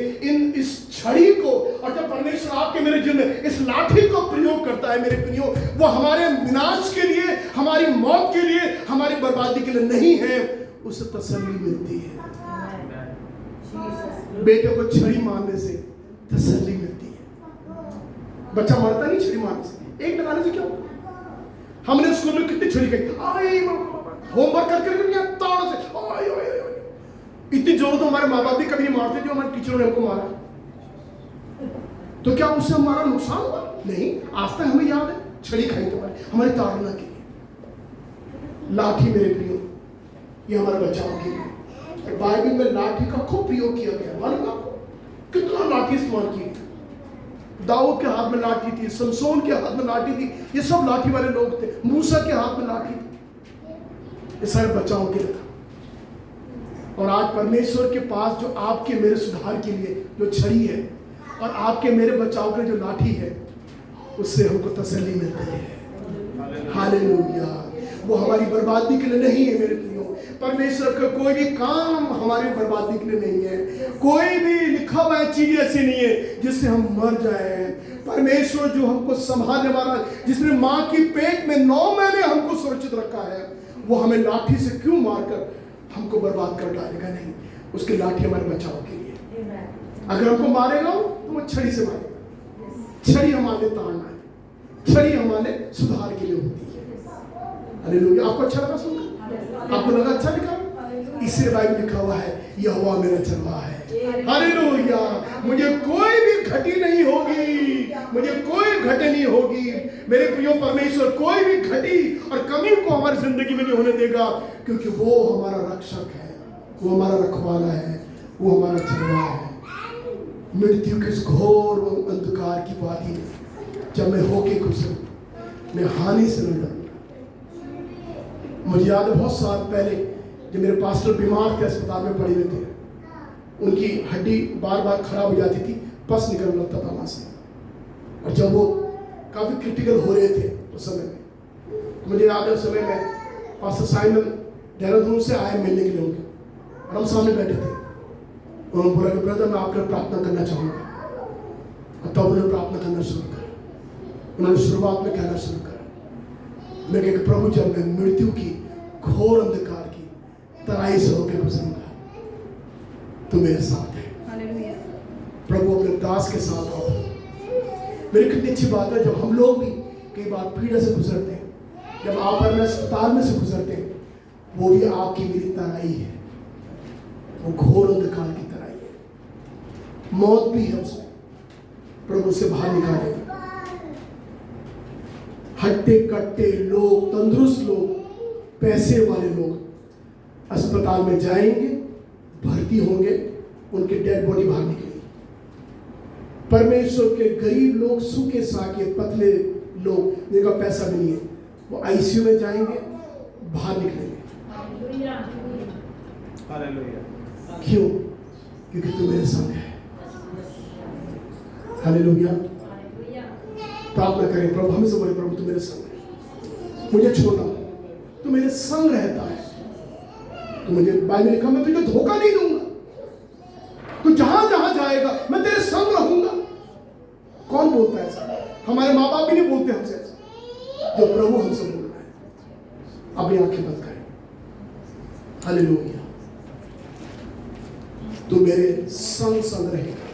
इस छड़ी को, और जब परमेश्वर आपके मेरे जीवन में इस लाठी को प्रयोग करता है, मेरे प्रियो, वो हमारे विनाश के लिए, हमारी मौत के लिए, हमारी बर्बादी के लिए नहीं है, उससे तसल्ली मिलती है। बेटे को छड़ी मारने से तसल्ली मिलती है। बच्चा मरता नहीं छड़ी मारने से, एक लगाने से। क्यों? हमने स्कूल में कितनी छड़ी खाई, होमवर्क करके ताड़ से इतनी जोर तो हमारे माँ बाप भी कभी नहीं मारते जो हमारे टीचरों ने हमको मारा। तो क्या उससे हमारा नुकसान हुआ? नहीं, आज तक हमें याद है छड़ी खाई तुम्हारी, हमारी ताड़ना के लिए। लाठी मेरे प्रियो ये हमारे बचाव के लिए। बाइबल में लाठी का खूब प्रयोग किया गया। मालूम आपको कितना लाठी इस्तेमाल की? दाऊद के हाथ में लाठी थी, समसोन के हाथ में लाठी थी, ये सब लाठी वाले लोग थे। मूसा के हाथ में लाठी थी, ये सारे बचाव के लिए था। और आज परमेश्वर के पास जो आपके मेरे सुधार के लिए जो छड़ी है और आपके मेरे बचाव के जो लाठी है, उससे हमको तसल्ली मिलती है। हालेलुया। वो हमारी बर्बादी के लिए नहीं है मेरे प्रियो। परमेश्वर का कोई भी काम हमारी बर्बादी के लिए नहीं है। कोई भी लिखा हुआ चीज ऐसी नहीं है जिससे हम मर जाए। परमेश्वर जो हमको संभालने वाला, जिसने माँ की पेट में 9 महीने हमको सुरक्षित रखा है, वो हमें लाठी से क्यों मारकर हमको बर्बाद कर डालेगा? नहीं, उसकी लाठी हमारे बचाव के लिए। अगर हमको मारेगा तो वो छड़ी से मारेगा। छड़ी हमारे ताड़ना है, छड़ी हमारे सुधार के लिए होती है। हालेलुया। आपको अच्छा लगा सुनकर? आपको लगा अच्छा लिखा? इसे बाइबल लिखा हुआ है, यहोवा मेरा चरवाहा है। हालेलुया। मुझे कोई भी घटी नहीं होगी, मुझे कोई घटी नहीं होगी मेरे प्रियो। परमेश्वर कोई भी घटी और कमी को हमारी जिंदगी में नहीं होने देगा, क्योंकि वो हमारा रक्षक है। वो हमारा रखवाला है, वो हमारा चरवाहा है। मृत्यु के इस घोर अंधकार की वादी में जब मैं होके गुजरूं, मैं हानि से न डरूंगा। मुझे याद है बहुत साल पहले जब मेरे पास्टर बीमार थे, अस्पताल में पड़े हुए थे, उनकी हड्डी बार बार खराब हो जाती थी, पस निकलने लगता था वहाँ से। और जब वो काफ़ी क्रिटिकल हो रहे थे उस समय में, तो मुझे याद है उस समय में पास्टर साइमन देहरादून से आए मिलने के लिए उनके, और हम सामने बैठे थे। उन्होंने बोला कि ब्रदर मैं आपके प्रार्थना करना चाहूँगा। और तब उन्होंने प्रार्थना करना शुरू करा। उन्होंने शुरुआत में कहना शुरू करा, मैं कहा प्रभु जब मैं मृत्यु की घोर अंधकार की तराई से होकर गुजरूंगा, तू मेरे साथ है। हालेलुया। प्रभु अपने दास के साथ आओ। मेरी कितनी अच्छी बात है जब हम लोग भी कई बार पीड़ा से गुजरते हैं, जब आप और मैं अस्पताल में से गुजरते हैं, वो भी आपकी मेरी तराई है, वो घोर अंधकार की तराई है। मौत भी है उसमें, प्रभु से बाहर निकालेगा। हट्टे कट्टे लोग, तंदुरुस्त लोग, पैसे वाले लोग अस्पताल में जाएंगे, भर्ती होंगे, उनके डेड बॉडी बाहर निकलेगी। परमेश्वर के गरीब लोग, सूखे साके पतले लोग जिनका पैसा भी नहीं है, वो आईसीयू में जाएंगे, बाहर निकलेंगे। क्यों? क्योंकि तू मेरे संग है। हालेलुया। प्रार्थना करें, प्रभु हमें से बोले, प्रभु तू मेरे संग है, मुझे छोड़ना, तू मेरे संग रहता है। तो मुझे बाइबल लिखा, मैं तुझे धोखा नहीं दूंगा, तू जहां जहां जाएगा मैं तेरे संग रहूंगा। कौन बोलता है ऐसा? हमारे माँ बाप भी नहीं बोलते हमसे ऐसा, जो प्रभु हमसे बोल रहा है। अपनी आंखें बंद करें। हालेलुया। तू मेरे संग संग रहेगा।